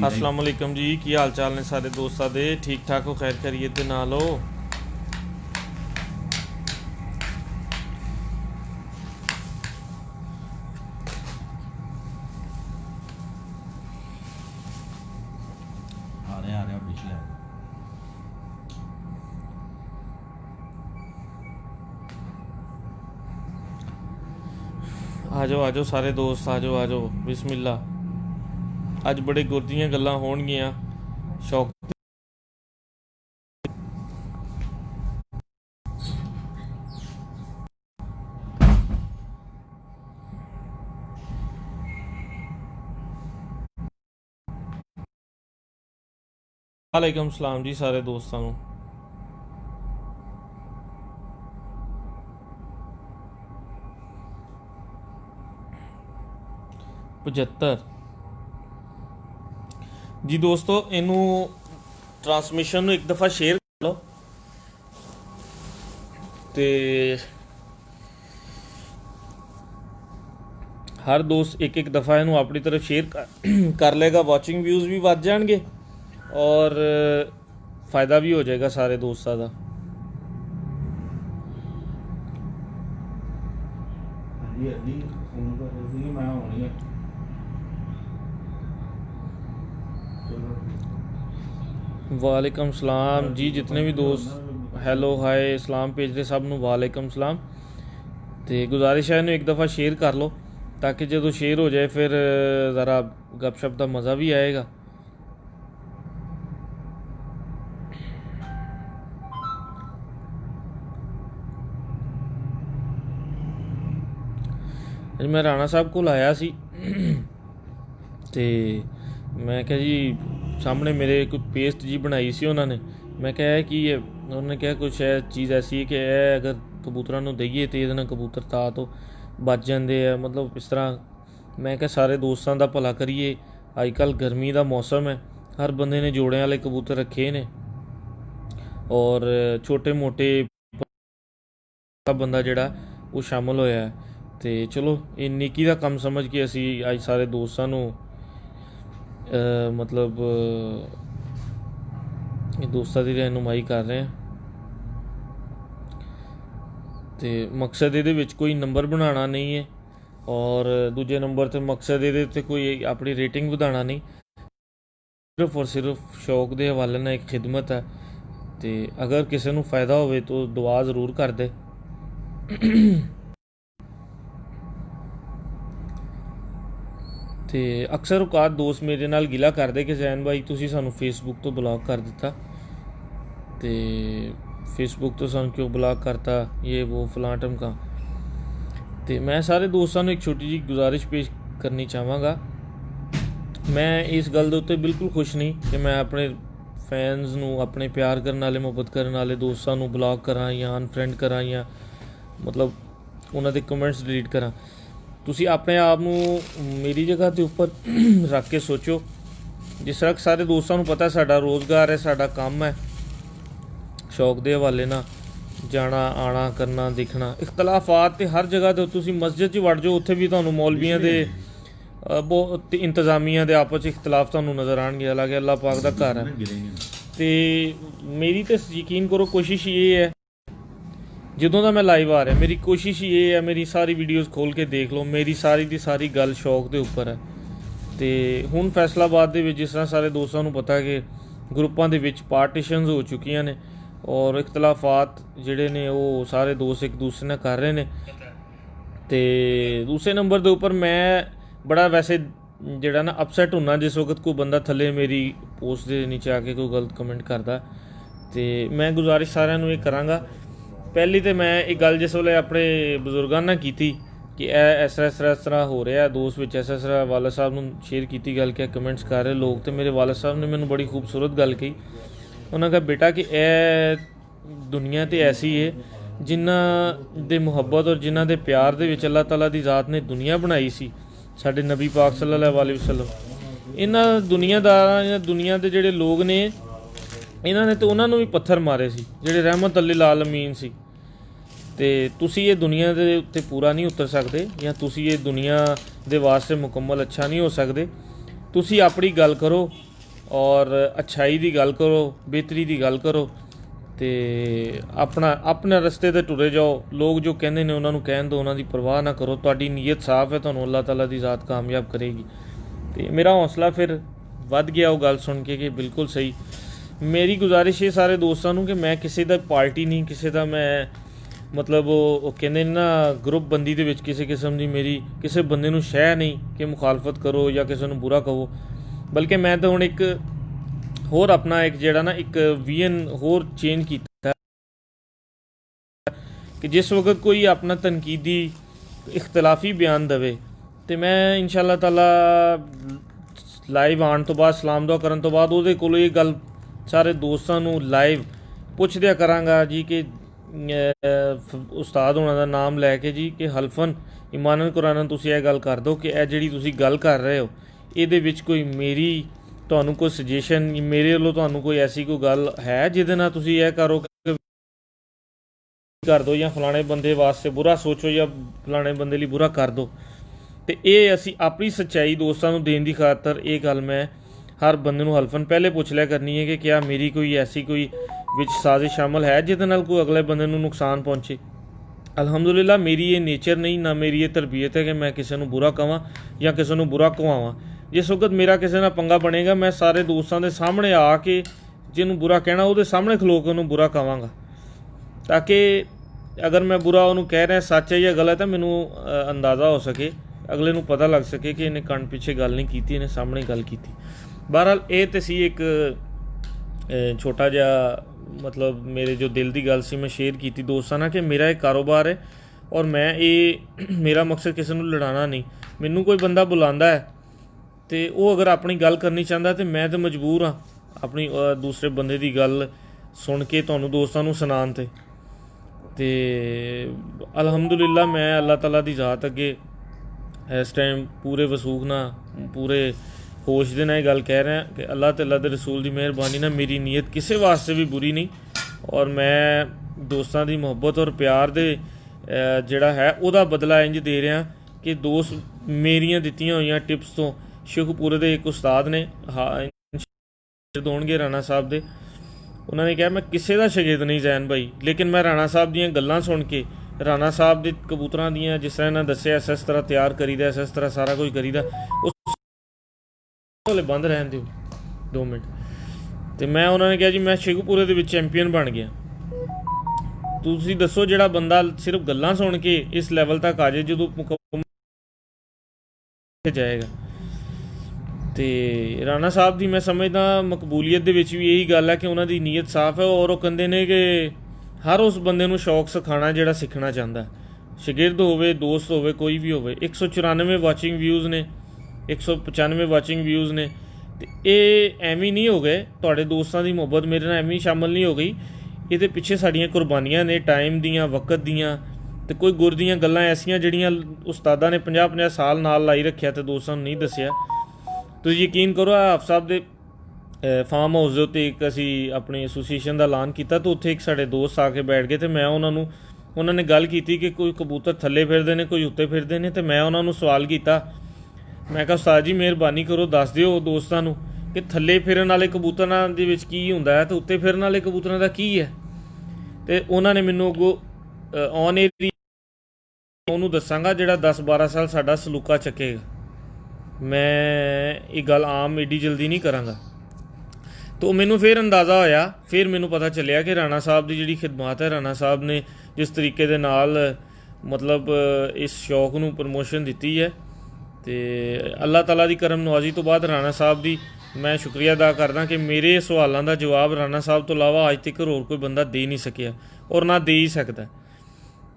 अस्सलाम वालेकुम जी, की हाल चाल ने सारे दोस्तों दे? ठीक ठाक हो, खैर खैरियत दे नाल हो? आ जाओ सारे दोस्त, आ जाओ बिस्मिल्ला। अज बड़े गुर दियां गल्लां होणगियां। शौक वालेकुम सलाम जी सारे दोस्तों नू। 75 जी दोस्तों, इनू ट्रांसमिशन नू एक दफ़ा शेयर कर लो ते हर दोस्त एक एक दफ़ा इनू अपनी तरफ शेयर कर लेगा। वॉचिंग व्यूज़ भी बढ़ जाएंगे और फ़ायदा भी हो जाएगा सारे दोस्तों का। वालेकुम सलाम जी, जितने भी दोस्त हैलो हाय सलाम भेज रहे सब नू वालेकुम सलाम। तो गुजारिश है इन्हू एक दफ़ा शेयर कर लो ताकि जो शेयर हो जाए फिर ज़रा गपशप का मज़ा भी आएगा। मैं राणा साहब को आया सी ते मैं क्या जी सामने मेरे कोई पेस्ट जी बनाई सी उन्होंने। मैं क्या है कि उन्होंने क्या कुछ है चीज़ ऐसी है कि अगर कबूतरों को दईए तो ये कबूतर ता तो बच जाते हैं, मतलब इस तरह। मैं क्या सारे दोस्तों का भला करिए। अजकल गर्मी का मौसम है, हर बंदे ने जोड़े वाले कबूतर रखे ने और छोटे मोटे बंदा जड़ा वो शामिल होया है। तो चलो ये नेकी का काम समझ के असी अज सारे दोस्तों मतलब दोस्तों की रहनुमाई कर रहे हैं। तो मकसद ये कोई नंबर बनाना नहीं है और दूजे नंबर तो मकसद ये कोई अपनी रेटिंग बढ़ाना नहीं, सिर्फ और सिर्फ शौक के हवाले ना एक खिदमत है। तो अगर किसी को फ़ायदा हो तो दुआ ज़रूर कर दे। तो अक्सर औकात दोस्त मेरे नाल गिला करते कि जैन भाई तुसी सानू फेसबुक तो ब्लॉक कर दिता, तो फेसबुक तो सानू क्यों ब्लॉक करता, ये वो फलां टमका। तो मैं सारे दोस्तों एक छोटी जी गुजारिश पेश करनी चाहवागा। मैं इस गल दे उत्ते बिल्कुल खुश नहीं कि मैं अपने फैनस नू, अपने प्यार करने वाले मुहब्बत करने वाले दोस्तों नू ब्लॉक करा या अनफ्रेंड करा या मतलब उन्होंने कमेंट्स डिलीट करा। तुसी अपने आप नू मेरी जगह के उपर रख के सोचो। जिस तरह सारे दोस्तों को पता साडा रोज़गार है, साडा काम है, शौक के हवाले ना जाना आना करना देखना। इख्तलाफात तो हर जगह तो तुसी मस्जिद च वड़ जाओ, उत्थे भी तुहानू मौलवियां दे बहुत इंतजामिया के आपस इख्तलाफ तुहानू नज़र आएंगे। हालांकि अल्लाह पाक का घर है। तो मेरी तो यकीन करो कोशिश ये है, ਜਦੋਂ ਦਾ मैं लाइव आ रहा मेरी कोशिश ये है, मेरी सारी वीडियोज़ खोल के देख लो, मेरी सारी की सारी गल शौक के उपर है। तो हुण फैसलाबाद दे विच जिस तरह सारे दोस्तों को पता कि ग्रुपों के पार्टीशनस हो चुकी ने और इख्तलाफात जिहड़े ने वो सारे दोस्त एक दूसरे ने कर रहे हैं। तो दूसरे नंबर के उपर मैं बड़ा वैसे जिहड़ा ना अपसैट होना जिस वक्त कोई बंदा थले मेरी पोस्ट के नीचे आके कोई गलत कमेंट करता। तो मैं गुजारिश सारिਆਂ ਨੂੰ ਇਹ करांगा। पहली तो मैं एक गल जिस वे अपने बजुर्गों ने की थी कि इस तरह हो रहा है, दोस्त में इस तरह वालद साहब ने शेयर की गल क्या कमेंट्स कर रहे लोग। तो मेरे वालद साहब ने मैंने बड़ी खूबसूरत गल कही। उन्होंने कहा बेटा कि दुनिया तो ऐसी है जिन्हों दे मुहब्बत और जिन्हों के प्यार दे विच अल्लाह ताला की ज़ात ने दुनिया बनाई सी, साडे नबी पाक सल्लल्लाहु अलैहि वसल्लम। इन्हां दुनियादार दुनिया के जिहड़े लोग ने इन्होंने तो उन्होंने भी पत्थर मारे सी जिहड़े रहमत लिल आलमीन सी। तो तुसी ये दुनिया के उत्ते पूरा नहीं उतर सकते या तुसी ये दुनिया के वास्ते मुकम्मल अच्छा नहीं हो सकते। ਤੁਸੀਂ ਆਪਣੀ ਗੱਲ ਕਰੋ ਔਰ ਅੱਛਾਈ ਦੀ ਗੱਲ ਕਰੋ, ਬਿਹਤਰੀ ਦੀ ਗੱਲ ਕਰੋ ਤੇ ਆਪਣੇ ਰਸਤੇ ਤੇ ਟੁਰੇ ਜਾਓ। ਲੋਕ ਜੋ ਕਹਿੰਦੇ ਨੇ ਉਹਨਾਂ ਨੂੰ ਕਹਿਣ ਦਿਓ, ਉਹਨਾਂ ਦੀ ਪਰਵਾਹ ਨਾ ਕਰੋ। ਤੁਹਾਡੀ ਨੀਅਤ ਸਾਫ਼ ਹੈ, ਤੁਹਾਨੂੰ ਅੱਲਾਹ ਤਾਲਾ ਦੀ ਜ਼ਾਤ ਕਾਮਯਾਬ ਕਰੇਗੀ। ਤੇ ਮੇਰਾ ਹੌਸਲਾ ਫਿਰ ਵੱਧ ਗਿਆ ਉਹ ਗੱਲ ਸੁਣ ਕੇ ਕਿ ਬਿਲਕੁਲ ਸਹੀ। ਮੇਰੀ ਗੁਜ਼ਾਰਿਸ਼ ਹੈ ਸਾਰੇ ਦੋਸਤਾਂ ਨੂੰ ਕਿ ਮੈਂ ਕਿਸੇ ਦਾ ਪਾਰਟੀ ਨਹੀਂ, ਕਿਸੇ ਦਾ ਮੈਂ ਮਤਲਬ ਉਹ ਕਹਿੰਦੇ ਨੇ ਨਾ ਗਰੁੱਪ ਬੰਦੀ ਦੇ ਵਿੱਚ ਕਿਸੇ ਕਿਸਮ ਦੀ ਮੇਰੀ ਕਿਸੇ ਬੰਦੇ ਨੂੰ ਸ਼ਹਿ ਨਹੀਂ ਕਿ ਮੁਖਾਲਫਤ ਕਰੋ ਜਾਂ ਕਿਸੇ ਨੂੰ ਬੁਰਾ ਕਹੋ। ਬਲਕਿ ਮੈਂ ਤਾਂ ਹੁਣ ਇੱਕ ਹੋਰ ਆਪਣਾ ਇੱਕ ਜਿਹੜਾ ਨਾ ਇੱਕ ਵੀਐਨ ਹੋਰ ਚੇਂਜ ਕੀਤਾ ਕਿ ਜਿਸ ਵਕਤ ਕੋਈ ਆਪਣਾ ਤਨਕੀਦੀ ਇਖਤਲਾਫੀ ਬਿਆਨ ਦੇਵੇ ਤੇ ਮੈਂ ਇੰਸ਼ਾਅੱਲਾ ਤਾਲਾ ਲਾਈਵ ਆਉਣ ਤੋਂ ਬਾਅਦ ਸਲਾਮ ਦੁਆ ਕਰਨ ਤੋਂ ਬਾਅਦ ਉਹਦੇ ਕੋਲੋਂ ਇਹ ਗੱਲ ਸਾਰੇ ਦੋਸਤਾਂ ਨੂੰ ਲਾਈਵ ਪੁੱਛਦਿਆ ਕਰਾਂਗਾ ਜੀ ਕਿ ਉਸਤਾਦ ਹੋਣਾ ਦਾ ਨਾਮ ਲੈ ਕੇ ਜੀ ਕਿ ਹਲਫਨ ਇਮਾਨਨ ਕੁਰਾਨਨ ਤੁਸੀਂ ਇਹ ਗੱਲ ਕਰ ਦਿਓ ਕਿ ਇਹ ਜਿਹੜੀ ਤੁਸੀਂ ਗੱਲ ਕਰ ਰਹੇ ਹੋ ਇਹਦੇ ਵਿੱਚ ਕੋਈ ਮੇਰੀ ਤੁਹਾਨੂੰ ਕੋਈ ਸੁਜੈਸ਼ਨ, ਮੇਰੇ ਵੱਲੋਂ ਤੁਹਾਨੂੰ ਕੋਈ ਐਸੀ ਕੋਈ ਗੱਲ ਹੈ ਜਿਹਦੇ ਨਾਲ ਤੁਸੀਂ ਇਹ ਕਰ ਦਿਓ ਜਾਂ ਫਲਾਣੇ ਬੰਦੇ ਵਾਸਤੇ ਬੁਰਾ ਸੋਚੋ ਜਾਂ ਫਲਾਣੇ ਬੰਦੇ ਲਈ ਬੁਰਾ ਕਰ ਦਿਓ। ਤੇ ਇਹ ਅਸੀਂ ਆਪਣੀ ਸੱਚਾਈ ਦੋਸਤਾਂ ਨੂੰ ਦੇਣ ਦੀ ਖਾਤਰ ਇਹ ਗੱਲ ਮੈਂ ਹਰ ਬੰਦੇ ਨੂੰ ਹਲਫਨ ਪਹਿਲੇ ਪੁੱਛ ਲਿਆ ਕਰਨੀ ਹੈ ਕਿ ਕਿਆ ਮੇਰੀ ਕੋਈ ਐਸੀ ਕੋਈ ਵਿੱਚ ਸਾਜ਼ਿਸ਼ ਸ਼ਾਮਲ ਹੈ ਜਿਹਦੇ ਨਾਲ ਕੋਈ ਅਗਲੇ ਬੰਦੇ ਨੂੰ ਨੁਕਸਾਨ ਪਹੁੰਚੇ। ਅਲਹਮਦੁਲਿਲਾ ਮੇਰੀ ਇਹ ਨੇਚਰ ਨਹੀਂ, ਨਾ ਮੇਰੀ ਇਹ ਤਰਬੀਅਤ ਹੈ ਕਿ ਮੈਂ ਕਿਸੇ ਨੂੰ ਬੁਰਾ ਕਹਾਂ ਜਾਂ ਕਿਸੇ ਨੂੰ ਬੁਰਾ ਕਹਾਵਾਂ। ਜਿਸ ਵਕਤ ਮੇਰਾ ਕਿਸੇ ਨਾਲ ਪੰਗਾ ਬਣੇਗਾ ਮੈਂ ਸਾਰੇ ਦੋਸਤਾਂ ਦੇ ਸਾਹਮਣੇ ਆ ਕੇ ਜਿਹਨੂੰ ਬੁਰਾ ਕਹਿਣਾ ਉਹਦੇ ਸਾਹਮਣੇ ਖਲੋ ਕੇ ਉਹਨੂੰ ਬੁਰਾ ਕਹਾਂਗਾ, ਤਾਂ ਕਿ ਅਗਰ ਮੈਂ ਬੁਰਾ ਉਹਨੂੰ ਕਹਿ ਰਿਹਾ ਸੱਚ ਹੈ ਜਾਂ ਗਲਤ ਹੈ ਮੈਨੂੰ ਅੰਦਾਜ਼ਾ ਹੋ ਸਕੇ, ਅਗਲੇ ਨੂੰ ਪਤਾ ਲੱਗ ਸਕੇ ਕਿ ਇਹਨੇ ਕੰਨ ਪਿੱਛੇ ਗੱਲ ਨਹੀਂ ਕੀਤੀ, ਇਹਨੇ ਸਾਹਮਣੇ ਗੱਲ ਕੀਤੀ। ਬਹਰਹਾਲ ਇਹ ਤਾਂ ਸੀ ਇੱਕ ਛੋਟਾ ਜਿਹਾ ਮਤਲਬ ਮੇਰੇ ਜੋ ਦਿਲ ਦੀ ਗੱਲ ਸੀ ਮੈਂ ਸ਼ੇਅਰ ਕੀਤੀ ਦੋਸਤਾਂ ਨਾਲ ਕਿ ਮੇਰਾ ਇਹ ਕਾਰੋਬਾਰ ਹੈ ਔਰ ਮੈਂ ਇਹ ਮੇਰਾ ਮਕਸਦ ਕਿਸੇ ਨੂੰ ਲੜਾਉਣਾ ਨਹੀਂ। ਮੈਨੂੰ ਕੋਈ ਬੰਦਾ ਬੁਲਾਉਂਦਾ ਹੈ ਤੇ ਉਹ ਅਗਰ ਆਪਣੀ ਗੱਲ ਕਰਨੀ ਚਾਹੁੰਦਾ ਤੇ ਮੈਂ ਤਾਂ ਮਜਬੂਰ ਹਾਂ ਆਪਣੀ ਦੂਸਰੇ ਬੰਦੇ ਦੀ ਗੱਲ ਸੁਣ ਕੇ ਤੁਹਾਨੂੰ ਦੋਸਤਾਂ ਨੂੰ ਸੁਣਾਉਣ ਤੇ ਅਲਹਮਦੁਲਿਲਾ ਮੈਂ ਅੱਲਾਹ ਤਾਲਾ ਦੀ ਜ਼ਾਤ ਅੱਗੇ ਇਸ ਟਾਈਮ ਪੂਰੇ ਵਸੂਖ ਨਾਲ ਪੂਰੇ ਹੋਸ਼ ਦੇ ਨਾਲ ਇਹ ਗੱਲ ਕਹਿ ਰਿਹਾ ਕਿ ਅੱਲਾਹ ਤੇ ਅੱਲਾਹ ਦੇ ਰਸੂਲ ਦੀ ਮਿਹਰਬਾਨੀ ਨਾਲ ਮੇਰੀ ਨੀਅਤ ਕਿਸੇ ਵਾਸਤੇ ਵੀ ਬੁਰੀ ਨਹੀਂ ਔਰ ਮੈਂ ਦੋਸਤਾਂ ਦੀ ਮੁਹੱਬਤ ਔਰ ਪਿਆਰ ਦੇ ਜਿਹੜਾ ਹੈ ਉਹਦਾ ਬਦਲਾ ਇੰਜ ਦੇ ਰਿਹਾ ਕਿ ਦੋਸਤ ਮੇਰੀਆਂ ਦਿੱਤੀਆਂ ਹੋਈਆਂ ਟਿਪਸ ਤੋਂ ਸ਼ੇਖੂਪੁਰੇ ਦੇ ਇੱਕ ਉਸਤਾਦ ਨੇ ਹੋਣਗੇ ਰਾਣਾ ਸਾਹਿਬ ਦੇ, ਉਹਨਾਂ ਨੇ ਕਿਹਾ ਮੈਂ ਕਿਸੇ ਦਾ ਸ਼ਾਗਿਰਦ ਨਹੀਂ ਜ਼ੈਨ ਭਾਈ, ਲੇਕਿਨ ਮੈਂ ਰਾਣਾ ਸਾਹਿਬ ਦੀਆਂ ਗੱਲਾਂ ਸੁਣ ਕੇ ਰਾਣਾ ਸਾਹਿਬ ਦੇ ਕਬੂਤਰਾਂ ਦੀਆਂ ਜਿਸ ਤਰ੍ਹਾਂ ਇਹਨਾਂ ਦੱਸਿਆ ਇਸ ਤਰ੍ਹਾਂ ਤਿਆਰ ਕਰੀਦਾ, ਇਸ ਤਰ੍ਹਾਂ ਸਾਰਾ ਕੁਝ ਕਰੀਦਾ, ਉਸ ਵਾਲੇ ਬੰਦ ਰਹਿਣ ਦਿਓ 2 ਮਿੰਟ। ਤੇ ਮੈਂ ਉਹਨਾਂ ਨੇ ਕਿਹਾ ਜੀ ਮੈਂ ਸ਼ੇਖੂਪੁਰੇ ਦੇ ਵਿੱਚ ਚੈਂਪੀਅਨ ਬਣ ਗਿਆ। ਤੁਸੀਂ ਦੱਸੋ ਜਿਹੜਾ ਬੰਦਾ ਸਿਰਫ ਗੱਲਾਂ ਸੁਣ ਕੇ ਇਸ ਲੈਵਲ ਤੱਕ ਆ ਜਾਏ ਜਦੋਂ ਜਾਏਗਾ। ਤੇ ਰਾਣਾ ਸਾਹਿਬ ਦੀ ਮੈਂ ਸਮਝਦਾ ਮਕਬੂਲੀਅਤ ਦੇ ਵਿੱਚ ਵੀ ਇਹੀ ਗੱਲ ਹੈ ਕਿ ਉਹਨਾਂ ਦੀ ਨੀਅਤ ਸਾਫ਼ ਹੈ ਔਰ ਉਹ ਕਹਿੰਦੇ ਨੇ ਕਿ ਹਰ ਉਸ ਬੰਦੇ ਨੂੰ ਸ਼ੌਕ ਸਿਖਾਉਣਾ ਜਿਹੜਾ ਸਿੱਖਣਾ ਚਾਹੁੰਦਾ, ਸ਼ਾਗਿਰਦ ਹੋਵੇ ਦੋਸਤ ਹੋਵੇ ਕੋਈ ਵੀ ਹੋਵੇ। 194 ਵਾਚਿੰਗ ਵਿਊਜ਼ ਨੇ, 195 ਵਾਚਿੰਗ ਵਿਊਜ਼ ਨੇ ਤੇ ਇਹ ਐਵੇਂ ਨਹੀਂ ਹੋ ਗਏ। ਤੁਹਾਡੇ ਦੋਸਤਾਂ ਦੀ ਮੁਹੱਬਤ ਮੇਰੇ ਨਾਲ ਐਵੇਂ ਸ਼ਾਮਲ ਨਹੀਂ ਹੋ ਗਈ, ਇਹਦੇ ਪਿੱਛੇ ਸਾਡੀਆਂ ਕੁਰਬਾਨੀਆਂ ਨੇ ਟਾਈਮ ਦੀਆਂ, ਵਕਤ ਦੀਆਂ ਤੇ ਕੋਈ ਗੁਰ ਦੀਆਂ ਗੱਲਾਂ ਐਸੀਆਂ ਜਿਹੜੀਆਂ ਉਸਤਾਦਾਂ ਨੇ 50-50 ਸਾਲ ਨਾਲ ਲਾਈ ਰੱਖਿਆ ਤੇ ਦੋਸਤਾਂ ਨੂੰ ਨਹੀਂ ਦੱਸਿਆ। ਤੁਸੀਂ ਯਕੀਨ ਕਰੋ ਹਾਫ ਸਾਹਿਬ ਦੇ ਫਾਰਮ ਹਾਊਸ ਦੇ ਉੱਤੇ ਇੱਕ ਅਸੀਂ ਆਪਣੀ ਐਸੋਸੀਏਸ਼ਨ ਦਾ ਐਲਾਨ ਕੀਤਾ ਤਾਂ ਉੱਥੇ ਇੱਕ ਸਾਡੇ ਦੋਸਤ ਆ ਕੇ ਬੈਠ ਗਏ ਤੇ ਮੈਂ ਉਹਨਾਂ ਨੇ ਗੱਲ ਕੀਤੀ ਕਿ ਕੋਈ ਕਬੂਤਰ ਥੱਲੇ ਫਿਰਦੇ ਨੇ ਕੋਈ ਉੱਤੇ ਫਿਰਦੇ ਨੇ ਤੇ ਮੈਂ ਉਹਨਾਂ ਨੂੰ ਸਵਾਲ ਕੀਤਾ, ਮੈਂ ਕਿਹਾ ਉਸਤਾਦ ਜੀ ਮਿਹਰਬਾਨੀ ਕਰੋ ਦੱਸ ਦਿਓ ਦੋਸਤਾਂ ਨੂੰ ਕਿ ਥੱਲੇ ਫਿਰਨ ਵਾਲੇ ਕਬੂਤਰਾਂ ਦੇ ਵਿੱਚ ਕੀ ਹੁੰਦਾ ਹੈ ਤੇ ਉੱਤੇ ਫਿਰਨ ਵਾਲੇ ਕਬੂਤਰਾਂ ਦਾ ਕੀ ਹੈ। ਤੇ ਉਹਨਾਂ ਨੇ ਮੈਨੂੰ ਅੱਗੋਂ ਔਨ ਏਰੀ ਉਹਨੂੰ ਦੱਸਾਂਗਾ ਜਿਹੜਾ 10-12 ਸਾਲ ਸਾਡਾ ਸਲੂਕਾ ਚੱਕੇਗਾ। ਮੈਂ ਇਹ ਗੱਲ ਆਮ ਏਡੀ ਜਲਦੀ ਨਹੀਂ ਕਰਾਂਗਾ। ਤਾਂ ਮੈਨੂੰ ਫਿਰ ਅੰਦਾਜ਼ਾ ਹੋਇਆ, ਫਿਰ ਮੈਨੂੰ ਪਤਾ ਚੱਲਿਆ ਕਿ ਰਾਣਾ ਸਾਹਿਬ ਦੀ ਜਿਹੜੀ ਖਿਦਮਤ ਹੈ, ਰਾਣਾ ਸਾਹਿਬ ਨੇ ਜਿਸ ਤਰੀਕੇ ਦੇ ਨਾਲ ਮਤਲਬ ਇਸ ਸ਼ੌਕ ਨੂੰ ਪ੍ਰਮੋਸ਼ਨ ਦਿੱਤੀ ਹੈ ਤੇ ਅੱਲਾਹ ਤਾਲਾ ਦੀ ਕਰਮ ਨਵਾਜ਼ੀ ਤੋਂ ਬਾਅਦ ਰਾਣਾ ਸਾਹਿਬ ਦੀ ਮੈਂ ਸ਼ੁਕਰੀਆ ਅਦਾ ਕਰਦਾ ਕਿ ਮੇਰੇ ਸਵਾਲਾਂ ਦਾ ਜਵਾਬ ਰਾਣਾ ਸਾਹਿਬ ਤੋਂ ਇਲਾਵਾ ਅੱਜ ਤੱਕ ਹੋਰ ਕੋਈ ਬੰਦਾ ਦੇ ਨਹੀਂ ਸਕਿਆ ਔਰ ਨਾ ਦੇ ਹੀ ਸਕਦਾ।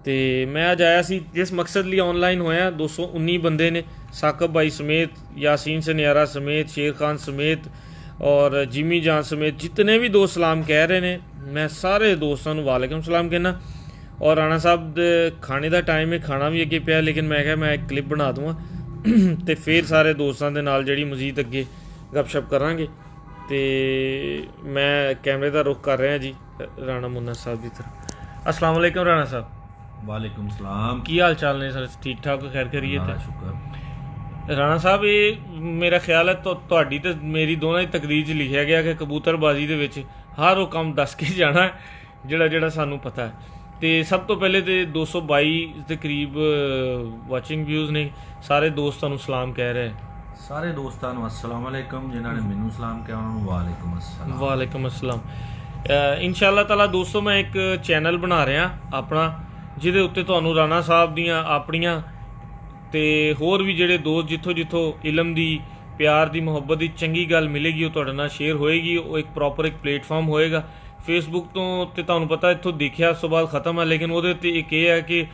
ਤੇ ਮੈਂ ਅੱਜ ਆਇਆ ਸੀ ਜਿਸ ਮਕਸਦ ਲਈ ਆਨਲਾਈਨ ਹੋਇਆ, 219 ਬੰਦੇ ਨੇ, ਸਾਕਬ ਭਾਈ ਸਮੇਤ, यासीन सनियारा समेत, शेर खान समेत और जिमी जान समेत जितने भी दोस्त सलाम कह रहे ने, मैं सारे दोस्तों को वालेकुम सलाम कहना। और राणा साहब दे खाने का टाइम है, खाना भी अगे पिया, लेकिन मैं क्या मैं एक क्लिप बना दूँगा तो फिर सारे दोस्तों के नाल जी मजीद अगे गपशप करांगे। तो मैं कैमरे का रुख कर रहा जी राणा मुन्ना साहब की तरफ। अस्सलाम वालेकुम राणा साहब। वालेकुम सलाम। की हाल चाल ने सर? ठीक ठाक खैर करिए? शुक्र। ਰਾਣਾ ਸਾਹਿਬ ਇਹ ਮੇਰਾ ਖਿਆਲ ਹੈ ਤੁਹਾਡੀ ਤੇ ਮੇਰੀ ਦੋਨਾਂ ਦੀ ਤਕਦੀਰ 'ਚ ਲਿਖਿਆ ਗਿਆ ਕਿ ਕਬੂਤਰਬਾਜ਼ੀ ਦੇ ਵਿੱਚ ਹਰ ਉਹ ਕੰਮ ਦੱਸ ਕੇ ਜਾਣਾ ਹੈ ਜਿਹੜਾ ਸਾਨੂੰ ਪਤਾ ਹੈ। ਤੇ ਸਭ ਤੋਂ ਪਹਿਲੇ ਤੇ 222 ਦੇ ਕਰੀਬ ਵਾਚਿੰਗ ਵਿਊਜ਼ ਨੇ। ਸਾਰੇ ਦੋਸਤਾਂ ਨੂੰ ਸਲਾਮ ਕਹਿ ਰਹੇ। ਸਾਰੇ ਦੋਸਤਾਂ ਨੂੰ अस्सलाम वालेकुम, ਜਿਨ੍ਹਾਂ ਨੇ ਮੈਨੂੰ ਸਲਾਮ ਕਿਹਾ ਉਹਨਾਂ ਨੂੰ ਵਾਲੇਕੁਮ अस्सलाम। ਵਾਲੇਕੁਮ ਅਸਲਾਮ। ਇਨਸ਼ਾਅੱਲਾ ਤਾਲਾ ਦੋਸਤੋ ਮੈਂ ਇੱਕ ਚੈਨਲ ਬਣਾ ਰਿਹਾ ਆਪਣਾ, ਜਿਹਦੇ ਉੱਤੇ ਤੁਹਾਨੂੰ ਰਾਣਾ ਸਾਹਿਬ ਦੀਆਂ ਆਪਣੀਆਂ ਤੇ ਹੋਰ ਵੀ ਜਿਹੜੇ ਦੋਸਤ ਜਿੱਥੋਂ ਇਲਮ ਦੀ, ਪਿਆਰ ਦੀ, ਮੁਹੱਬਤ ਦੀ ਚੰਗੀ ਗੱਲ ਮਿਲੇਗੀ ਉਹ ਤੁਹਾਡੇ ਨਾਲ ਸ਼ੇਅਰ ਹੋਏਗੀ। ਉਹ ਇੱਕ ਪ੍ਰੋਪਰ ਇੱਕ ਪਲੇਟਫਾਰਮ ਹੋਏਗਾ ਫੇਸਬੁੱਕ ਤੋਂ। ਤੇ ਤੁਹਾਨੂੰ ਪਤਾ ਇੱਥੋਂ ਦੇਖਿਆ ਉਸ ਤੋਂ ਬਾਅਦ ਖਤਮ ਹੈ, ਲੇਕਿਨ ਉਹਦੇ ਤੇ ਇੱਕ ਇਹ ਹੈ ਕਿ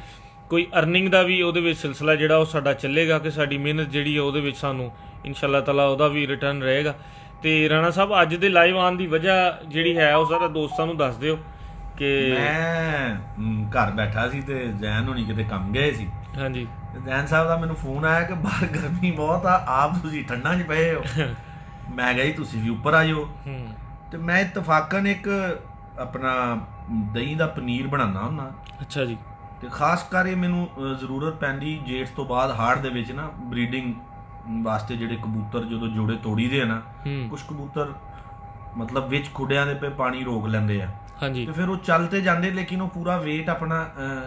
ਕੋਈ ਅਰਨਿੰਗ ਦਾ ਵੀ ਉਹਦੇ ਵਿੱਚ ਸਿਲਸਿਲਾ ਜਿਹੜਾ ਉਹ ਸਾਡਾ ਚੱਲੇਗਾ ਕਿ ਸਾਡੀ ਮਿਹਨਤ ਜਿਹੜੀ ਹੈ ਉਹਦੇ ਵਿੱਚ ਸਾਨੂੰ ਇਨਸ਼ਾਅੱਲਾ ਤਾਲਾ ਉਹਦਾ ਵੀ ਰਿਟਰਨ ਰਹੇਗਾ। ਤੇ ਰਾਣਾ ਸਾਹਿਬ ਅੱਜ ਦੇ ਲਾਈਵ ਆਉਣ ਦੀ ਵਜ੍ਹਾ ਜਿਹੜੀ ਹੈ ਉਹ ਸਾਰਾ ਦੋਸਤਾਂ ਨੂੰ ਦੱਸ ਦਿਓ ਕਿ ਮੈਂ ਘਰ ਬੈਠਾ ਸੀ ਤੇ ਜ਼ੈਨ ਹੋਣੀ ਕਿਤੇ ਕੰਮ ਗਏ ਸੀ। ਹਾਂਜੀ। ਜ਼ੈਨ ਸਾਹਿਬ ਦਾ ਮੈਨੂੰ ਫੋਨ ਆਇਆ ਕਿ ਬਾਹਰ ਗਰਮੀ ਬਹੁਤ ਆ, ਆਪ ਤੁਸੀਂ ਠੰਡਾਂ 'ਚ ਪਏ ਹੋ। ਮੈਂ ਕਿਹਾ ਜੀ ਤੁਸੀਂ ਵੀ ਉੱਪਰ ਆ ਜਾਓ। ਤੇ ਮੈਂ ਇਤਫਾਕਨ ਇੱਕ ਆਪਣਾ ਦਹੀਂ ਦਾ ਪਨੀਰ ਬਣਾਉਣਾ ਹੁੰਦਾ। ਅੱਛਾ ਜੀ। ਤੇ ਖਾਸ ਕਰ ਇਹ ਮੈਨੂੰ ਜ਼ਰੂਰਤ ਪੈਂਦੀ ਜੇਠ ਤੋਂ ਬਾਅਦ ਹਾੜ ਦੇ ਵਿੱਚ ਨਾ ਬਰੀਡਿੰਗ ਵਾਸਤੇ। ਜਿਹੜੇ ਕਬੂਤਰ ਜਦੋਂ ਜੋੜੇ ਤੋੜੀ ਦੇ ਆ ਨਾ, ਕੁਝ ਕਬੂਤਰ ਮਤਲਬ ਵਿੱਚ ਖੁੱਡਿਆਂ ਦੇ ਪੇ ਪਾਣੀ ਰੋਕ ਲੈਂਦੇ ਆ। ਹਾਂਜੀ। ਤੇ ਫਿਰ ਉਹ ਚੱਲ ਤੇ ਜਾਂਦੇ ਲੇਕਿਨ ਉਹ ਪੂਰਾ weight ਆਪਣਾ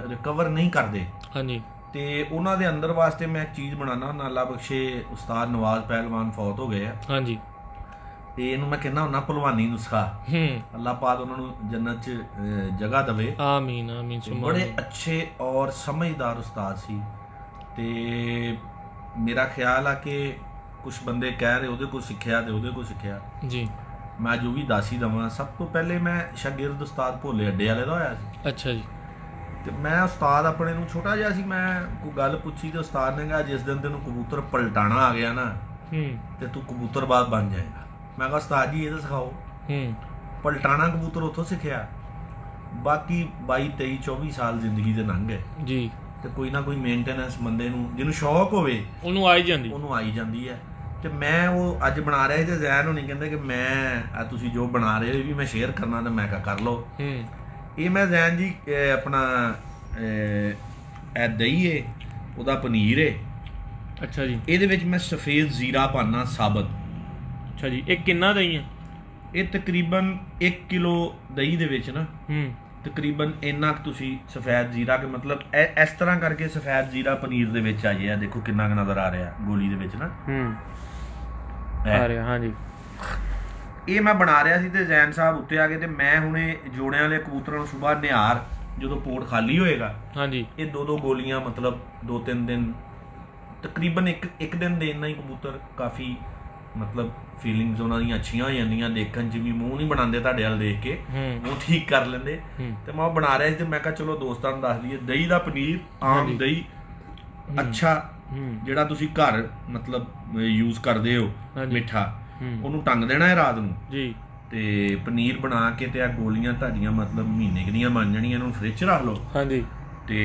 ਰਿਕਵਰ ਨਹੀਂ ਕਰਦੇ। ਹਾਂਜੀ। ਤੇ ਉਹਨਾਂ ਦੇ ਅੰਦਰ ਵਾਸਤੇ ਮੈਂ ਇੱਕ ਚੀਜ਼ ਬਣਾਉਣਾ ਹੁੰਦਾ। ਅੱਲਾ ਬਖਸ਼ੇ ਉਸਤਾਦ ਨਵਾਜ਼ ਪਹਿਲਵਾਨ ਫੌਤ ਹੋ ਗਏ ਆ। ਹਾਂਜੀ। ਤੇ ਇਹਨੂੰ ਮੈਂ ਕਹਿੰਦਾ ਹੁੰਦਾ ਭਲਵਾਨੀ ਨੁਸਖਾ। ਅੱਲਾ ਪਾਕ ਉਹਨਾਂ ਨੂੰ ਜੰਨਤ 'ਚ ਜਗ੍ਹਾ ਦੇਵੇ। ਆਮੀਨ ਆਮੀਨ। ਬੜੇ ਅੱਛੇ ਔਰ ਸਮਝਦਾਰ ਉਸਤਾਦ ਸੀ। ਤੇ ਮੇਰਾ ਖਿਆਲ ਆ ਕਿ ਕੁਝ ਬੰਦੇ ਕਹਿ ਰਹੇ ਉਹਦੇ ਕੋਲ ਸਿੱਖਿਆ ਤੇ ਉਹਦੇ ਕੋਲ ਸਿੱਖਿਆ ਜੀ। ਮੈਂ ਜੋ ਵੀ ਦਾਸੀ ਦਵਾਂ, ਸਭ ਤੋਂ ਪਹਿਲੇ ਮੈਂ ਸ਼ਾਗਿਰਦ ਉਸਤਾਦ ਭੋਲੇ ਅੱਡੇ ਵਾਲੇ ਦਾ ਹੋਇਆ ਸੀ। ਅੱਛਾ ਜੀ। ਤੇ ਮੈਂ ਉਸਤਾਦ ਆਪਣੇ ਨੂੰ ਛੋਟਾ ਜਿਹਾ ਸੀ, ਮੈਂ ਕੋਈ ਗੱਲ ਪੁੱਛੀ ਤੇ ਉਸਤਾਦ ਨੇ ਕਿਹਾ ਜਿਸ ਦਿਨ ਤੈਨੂੰ ਕਬੂਤਰ ਪਲਟਾਣਾ ਆ ਗਿਆ ਨਾ ਤੇ ਤੂੰ ਕਬੂਤਰਬਾਜ਼ ਬਣ ਜਾਏਗਾ। ਮੈਂ ਕਿਹਾ ਉਸਤਾਦ ਜੀ ਇਹ ਤਾਂ ਸਿਖਾਓ। ਪਲਟਾਣਾ ਕਬੂਤਰ ਉੱਥੋਂ ਸਿੱਖਿਆ। ਬਾਕੀ 22 23 24 ਸਾਲ ਜ਼ਿੰਦਗੀ ਦੇ ਲੰਘ ਗਏ ਜੀ। ਤੇ ਕੋਈ ਨਾ ਕੋਈ ਮੇਨਟੇਨੈਂਸ ਬੰਦੇ ਨੂੰ ਜਿਹਨੂੰ ਸ਼ੌਕ ਹੋਵੇ ਉਹਨੂੰ ਆਈ ਜਾਂਦੀ ਹੈ। ਤੇ ਮੈਂ ਉਹ ਅੱਜ ਬਣਾ ਰਿਹਾ ਸੀ ਤੇ ਜ਼ੈਨ ਹੋਣੀ ਕਹਿੰਦੇ ਕਿ ਮੈਂ ਤੁਸੀਂ ਜੋ ਬਣਾ ਰਹੇ ਹੋ ਵੀ ਮੈਂ ਸ਼ੇਅਰ ਕਰਨਾ, ਤੇ ਮੈਂ ਕਿਹਾ ਕਰ ਲਓ। ਇਹ ਮੈਂ ਜ਼ੈਨ ਜੀ ਆਪਣਾ ਇਹ ਦਹੀਂ ਏ, ਉਹਦਾ ਪਨੀਰ ਏ। ਅੱਛਾ ਜੀ। ਇਹਦੇ ਵਿੱਚ ਮੈਂ ਸਫੇਦ ਜ਼ੀਰਾ ਪਾਣਾ ਸਾਬਤ। ਅੱਛਾ ਜੀ। ਇਹ ਕਿੰਨਾ ਦਹੀਂ ਹੈ? ਇਹ ਤਕਰੀਬਨ 1 ਕਿਲੋ ਦਹੀਂ ਦੇ ਵਿੱਚ ਨਾ ਤਕਰੀਬਨ ਇੰਨਾ ਕੁ ਤੁਸੀਂ ਸਫੈਦ ਜ਼ੀਰਾ, ਕਿ ਮਤਲਬ ਇਸ ਤਰ੍ਹਾਂ ਕਰਕੇ ਸਫੈਦ ਜ਼ੀਰਾ ਪਨੀਰ ਦੇ ਵਿੱਚ ਆ ਜਾਏ। ਦੇਖੋ ਕਿੰਨਾ ਕੁ ਨਜ਼ਰ ਆ ਰਿਹਾ ਗੋਲੀ ਦੇ ਵਿੱਚ ਨਾ ਆ ਰਿਹਾ। ਹਾਂਜੀ। ਇਹ ਮੈਂ ਬਣਾ ਰਿਹਾ ਸੀ ਤੇ ਜ਼ੈਨ ਸਾਹਿਬ ਉੱਤੇ ਆ ਗਏ। ਤੇ ਮੈਂ ਹੁਣੇ ਜੋੜਿਆਂ ਵਾਲੇ ਕਬੂਤਰਾਂ ਨੂੰ ਸੁਬਾਹ ਨਿਹਾਰ ਜਦੋਂ ਪੋਰਟ ਖਾਲੀ ਹੋਏਗਾ, ਹਾਂਜੀ, ਇਹ 2-2 ਗੋਲੀਆਂ ਮਤਲਬ 2-3 ਦਿਨ ਤਕਰੀਬਨ ਇੱਕ ਦਿਨ ਦੇ ਇੰਨਾ ਹੀ ਕਬੂਤਰ ਕਾਫੀ ਮਤਲਬ ਫੀਲਿੰਗਸ ਉਹਨਾਂ ਦੀਆਂ ਅੱਛੀਆਂ ਹੋ ਜਾਂਦੀਆਂ। ਦੇਖਣ 'ਚ ਵੀ ਮੂੰਹ ਨਹੀਂ ਬਣਾਉਂਦੇ ਤੁਹਾਡੇ ਵੱਲ ਦੇਖ ਕੇ, ਮੂੰਹ ਠੀਕ ਕਰ ਲੈਂਦੇ। ਤੇ ਮੈਂ ਉਹ ਬਣਾ ਰਿਹਾ ਸੀ ਤੇ ਮੈਂ ਕਿਹਾ ਚਲੋ ਦੋਸਤਾਂ ਨੂੰ ਦੱਸ ਦਈਏ ਦਹੀਂ ਦਾ ਪਨੀਰ, ਆਮ ਦਹੀਂ ਅੱਛਾ ਜਿਹੜਾ ਤੁਸੀਂ ਘਰ ਮਤਲਬ ਯੂਜ਼ ਕਰਦੇ ਹੋ ਮਿੱਠਾ, ਉਹਨੂੰ ਟੰਗ ਦੇਣਾ ਹੈ ਰਾਤ ਨੂੰ ਜੀ। ਤੇ ਪਨੀਰ ਬਣਾ ਕੇ ਤੇ ਆ ਗੋਲੀਆਂ ਤੁਹਾਡੀਆਂ ਮਤਲਬ ਮਹੀਨੇ ਕੁ ਦੀਆਂ ਬਣ ਜਾਣੀਆਂ। ਇਹਨੂੰ ਫ੍ਰਿਜ 'ਚ ਰੱਖ ਲਓ। ਹਾਂਜੀ। ਤੇ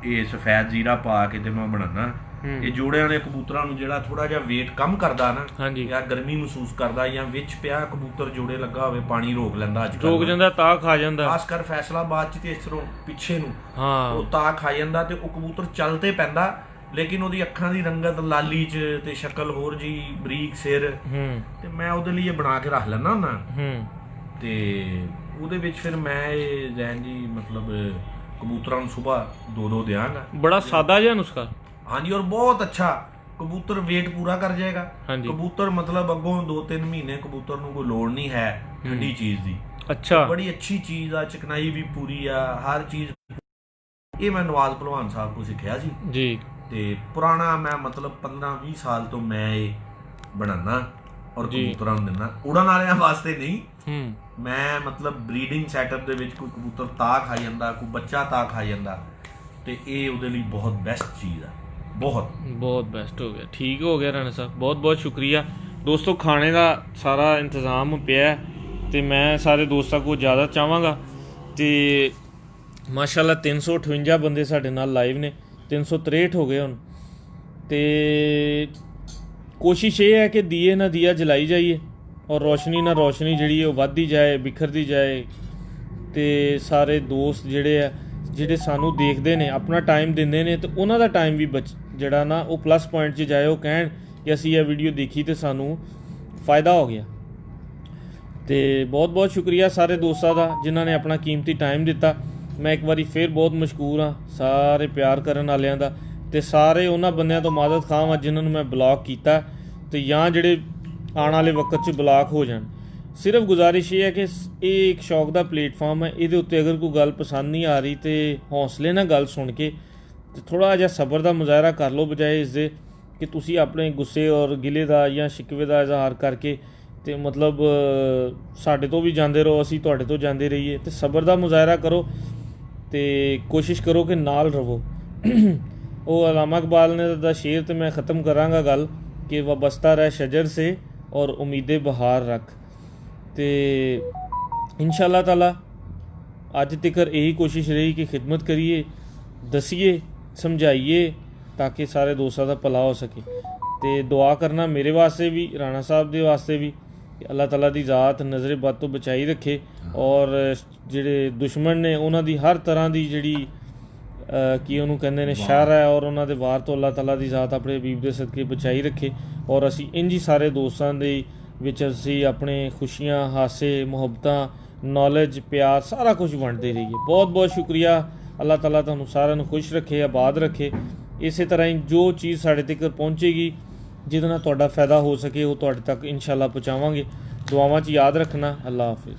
ਇਹ ਸਫੈਦ ਜ਼ੀਰਾ ਪਾ ਕੇ ਤੇ ਮੈਂ ਬਣਾਉਣਾ। ਇਹ ਜੋੜਿਆਂ ਵਾਲੇ ਕਬੂਤਰਾਂ ਨੂੰ ਜਿਹੜਾ ਥੋੜਾ ਜਿਹਾ weight ਕਮ ਕਰਦਾ ਨਾ, ਜਾਂ ਗਰਮੀ ਮਹਿਸੂਸ ਕਰਦਾ, ਜਾਂ ਵਿੱਚ ਪਿਆ ਕਬੂਤਰ ਜੋੜੇ ਲੱਗਾ ਹੋਵੇ ਪਾਣੀ ਰੋਕ ਲੈਂਦਾ, ਅੱਜ ਕੱਲ੍ਹ ਰੋਕ ਜਾਂਦਾ, ਤਾਂ ਖਾ ਜਾਂਦਾ। ਖਾਸ ਕਰ ਫੈਸਲਾਬਾਦ 'ਚ ਤੇ ਇਸ ਤਰ੍ਹਾਂ ਪਿੱਛੇ ਨੂੰ ਉਹ ਤਾਂ ਖਾ ਜਾਂਦਾ। ਤੇ ਉਹ ਕਬੂਤਰ ਚੱਲ ਤੇ ਪੈਂਦਾ ਲੇਕਿਨ ਉਹਦੀ ਅੱਖਾਂ ਦੀ ਰੰਗਤ ਲਾਲੀ 'ਚ ਤੇ ਸ਼ਕਲ ਹੋਰ ਜੀ ਬਰੀਕ ਸਿਰ। ਤੇ ਮੈਂ ਉਹਦੇ ਲਈ ਇਹ ਬਣਾ ਕੇ ਰੱਖ ਲੈਂਦਾ ਹੁੰਦਾ। ਤੇ ਉਹਦੇ ਵਿੱਚ ਫਿਰ ਮੈਂ ਇਹ ਜ਼ੈਨ ਜੀ ਮਤਲਬ ਕਬੂਤਰਾਂ ਨੂੰ ਸੁਬਾਹ 2-2 ਦਿਆਂਗਾ। ਬੜਾ ਸਾਦਾ ਜਿਹਾ ਨੁਸਖਾ। ਹਾਂਜੀ। ਔਰ ਬਹੁਤ ਅੱਛਾ ਕਬੂਤਰ weight ਪੂਰਾ ਕਰ ਜਾਏਗਾ। ਕਬੂਤਰ ਮਤਲਬ ਅੱਗੋਂ 2-3 ਮਹੀਨੇ ਕਬੂਤਰ ਨੂੰ ਕੋਈ ਲੋੜ ਨਹੀਂ ਹੈ ਠੰਡੀ ਚੀਜ਼ ਦੀ। ਅੱਛਾ। ਬੜੀ ਅੱਛੀ ਚੀਜ਼ ਆ, ਚਿਕਨਾਈ ਵੀ ਪੂਰੀ ਆ, ਹਰ ਚੀਜ਼। ਇਹ ਮੈਂ ਨਵਾਜ਼ ਭਲਵਾਨ ਸਾਹਿਬ ਕੋਲ ਸਿੱਖਿਆ ਸੀ ਜੀ। ਤੇ ਪੁਰਾਣਾ ਮੈਂ ਮਤਲਬ 15-20 ਸਾਲ ਤੋਂ ਮੈਂ ਇਹ ਬਣਾਉਣਾ ਔਰ ਕਬੂਤਰਾਂ ਨੂੰ ਦਿੰਦਾ। ਉੜਨ ਵਾਲਿਆਂ ਵਾਸਤੇ ਨਹੀਂ, ਮੈਂ ਮਤਲਬ ਬਰੀਡਿੰਗ ਸੈਟਅਪ ਦੇ ਵਿੱਚ ਕੋਈ ਕਬੂਤਰ ਤਾਂ ਖਾ ਜਾਂਦਾ, ਕੋਈ ਬੱਚਾ ਤਾਂ ਖਾ ਜਾਂਦਾ, ਤੇ ਇਹ ਉਹਦੇ ਲਈ ਬਹੁਤ ਬੈਸਟ ਚੀਜ਼ ਆ। ਬਹੁਤ ਬੈਸਟ ਹੋ ਗਿਆ। ਠੀਕ ਹੋ ਗਿਆ ਰਾਣਾ ਸਾਹਿਬ, ਬਹੁਤ ਬਹੁਤ ਸ਼ੁਕਰੀਆ ਦੋਸਤੋ। ਖਾਣੇ ਦਾ ਸਾਰਾ ਇੰਤਜ਼ਾਮ ਪਿਆ ਤੇ ਮੈਂ ਸਾਰੇ ਦੋਸਤਾਂ ਕੋਲ ਜ਼ਿਆਦਾ ਚਾਹਾਂਗਾ। ਤੇ ਮਾਸ਼ਾਅੱਲਾ 358 ਬੰਦੇ ਸਾਡੇ ਨਾਲ ਲਾਈਵ ਨੇ, 363 ਹੋ ਗਏ ਹੁਣ। ਤੇ ਕੋਸ਼ਿਸ਼ ਇਹ ਹੈ ਕਿ ਦੀਏ ਨਾ ਦੀਆ ਜਲਾਈ ਜਾਈਏ ਔਰ ਰੋਸ਼ਨੀ ਨਾ ਰੋਸ਼ਨੀ ਜਿਹੜੀ ਉਹ ਵੱਧਦੀ ਜਾਏ, ਬਿਖਰਦੀ ਜਾਏ। ਤੇ ਸਾਰੇ ਦੋਸਤ ਜਿਹੜੇ ਸਾਨੂੰ ਦੇਖਦੇ ਨੇ, ਆਪਣਾ ਟਾਈਮ ਦਿੰਦੇ ਨੇ, ਤੇ ਉਹਨਾਂ ਦਾ ਟਾਈਮ ਵੀ ਜਿਹੜਾ ਨਾ ਉਹ ਪਲੱਸ ਪੁਆਇੰਟ 'ਚ ਜਾਏ, ਉਹ ਕਹਿਣ ਕਿ ਅਸੀਂ ਇਹ ਵੀਡੀਓ ਦੇਖੀ ਤੇ ਸਾਨੂੰ फ़ायदा ਹੋ ਗਿਆ। ਤੇ ਬਹੁਤ ਬਹੁਤ ਸ਼ੁਕਰੀਆ ਸਾਰੇ ਦੋਸਤਾਂ ਦਾ ਜਿਨ੍ਹਾਂ ਨੇ ਆਪਣਾ ਕੀਮਤੀ ਟਾਈਮ ਦਿੱਤਾ। ਮੈਂ ਇੱਕ ਵਾਰੀ ਫਿਰ ਬਹੁਤ ਮਸ਼ਕੂਰ ਹਾਂ ਸਾਰੇ ਪਿਆਰ ਕਰਨ ਵਾਲਿਆਂ ਦਾ, ਤੇ ਸਾਰੇ ਉਹਨਾਂ ਬੰਦਿਆਂ ਤੋਂ ਮਾਦਦ ਖਾਂ ਹਾਂ ਜਿਨ੍ਹਾਂ ਨੂੰ ਮੈਂ ਬਲੌਕ ਕੀਤਾ ਤੇ ਜਾਂ ਜਿਹੜੇ ਆਉਣ ਵਾਲੇ ਵਕਤ 'ਚ ਬਲੌਕ ਹੋ ਜਾਣ। ਸਿਰਫ ਗੁਜ਼ਾਰਿਸ਼ ਇਹ ਹੈ ਕਿ ਇਹ ਇੱਕ ਸ਼ੌਕ ਦਾ ਪਲੇਟਫਾਰਮ ਹੈ, ਇਹਦੇ ਉੱਤੇ ਅਗਰ ਕੋਈ ਗੱਲ ਪਸੰਦ ਨਹੀਂ ਆ ਰਹੀ ਤੇ ਹੌਸਲੇ ਨਾਲ ਗੱਲ ਸੁਣ ਕੇ ਤੇ ਥੋੜ੍ਹਾ ਜਿਹਾ ਸਬਰ ਦਾ ਮੁਜ਼ਾਹਰਾ ਕਰ ਲਓ, ਬਜਾਏ ਇਸ ਦੇ ਕਿ ਤੁਸੀਂ ਆਪਣੇ ਗੁੱਸੇ ਔਰ ਗਿਲੇ ਦਾ ਜਾਂ ਸ਼ਿਕਵੇ ਦਾ ਇਜ਼ਹਾਰ ਕਰਕੇ ਤੇ ਮਤਲਬ ਸਾਡੇ ਤੋਂ ਵੀ ਜਾਂਦੇ ਰਹੋ, ਅਸੀਂ ਤੁਹਾਡੇ ਤੋਂ ਜਾਂਦੇ ਰਹੀਏ। ਤੇ ਸਬਰ ਦਾ ਮੁਜ਼ਾਹਰਾ ਕਰੋ ਤੇ ਕੋਸ਼ਿਸ਼ ਕਰੋ ਕਿ ਨਾਲ ਰਹੋ। ਉਹ ਅਲਾਮਾ ਇਕਬਾਲ ਨੇ ਦਾ ਸ਼ੇਰ ਤੇ ਮੈਂ ख़त्म ਕਰਾਂਗਾ ਗੱਲ ਕਿ ਵਾਬਸਤਾ ਰਹਿ ਸ਼ਜਰ ਸੇ ਔਰ ਉਮੀਦੇ ਬਹਾਰ ਰੱਖ। ਤੇ इंशा अल्लाह ताला ਅੱਜ ਤੱਕ यही कोशिश रही कि खिदमत करिए, दसीए, समझाइए ताकि सारे दोस्तों का भला हो सके। तो दुआ करना मेरे वास्ते भी, राणा साहब के वास्ते भी, अल्लाह ताला की ज़ात नज़र बद तो बचाई रखे और ਜਿਹੜੇ दुश्मन ने ਉਹਨਾਂ ਦੀ हर तरह की ਜਿਹੜੀ ਕੀ ਉਹਨੂੰ ਕਹਿੰਦੇ ਨੇ ਸ਼ਰ ਹੈ ਔਰ ਉਹਨਾਂ ਦੇ ਵਾਰ ਤੋਂ ਅੱਲਾਹ ਤਾਲਾ ਦੀ ਜ਼ਾਤ ਆਪਣੇ ਹਬੀਬ ਦੇ ਸਦਕੇ ਬਚਾਈ ਰੱਖੇ ਔਰ ਅਸੀਂ ਇੰਝ ਹੀ ਸਾਰੇ ਦੋਸਤਾਂ ਦੇ ਵਿੱਚ ਅਸੀਂ ਆਪਣੇ ਖੁਸ਼ੀਆਂ, ਹਾਸੇ, ਮੁਹੱਬਤਾਂ, ਨੌਲੇਜ, ਪਿਆਰ ਸਾਰਾ ਕੁਝ ਵੰਡਦੇ ਰਹੀਏ। ਬਹੁਤ ਬਹੁਤ ਸ਼ੁਕਰੀਆ। ਅੱਲਾਹ ਤਾਲਾ ਤੁਹਾਨੂੰ ਸਾਰਿਆਂ ਨੂੰ ਖੁਸ਼ ਰੱਖੇ, ਆਬਾਦ ਰੱਖੇ। ਇਸੇ ਤਰ੍ਹਾਂ ਹੀ ਜੋ ਚੀਜ਼ ਸਾਡੇ ਤੱਕ ਪਹੁੰਚੇਗੀ ਜਿਹਦੇ ਨਾਲ ਤੁਹਾਡਾ ਫਾਇਦਾ ਹੋ ਸਕੇ ਉਹ ਤੁਹਾਡੇ ਤੱਕ ਇਨਸ਼ਾ ਅੱਲਾਹ ਪਹੁੰਚਾਵਾਂਗੇ। ਦੁਆਵਾਂ 'ਚ ਯਾਦ ਰੱਖਣਾ। ਅੱਲਾਹ ਹਾਫਿਜ਼।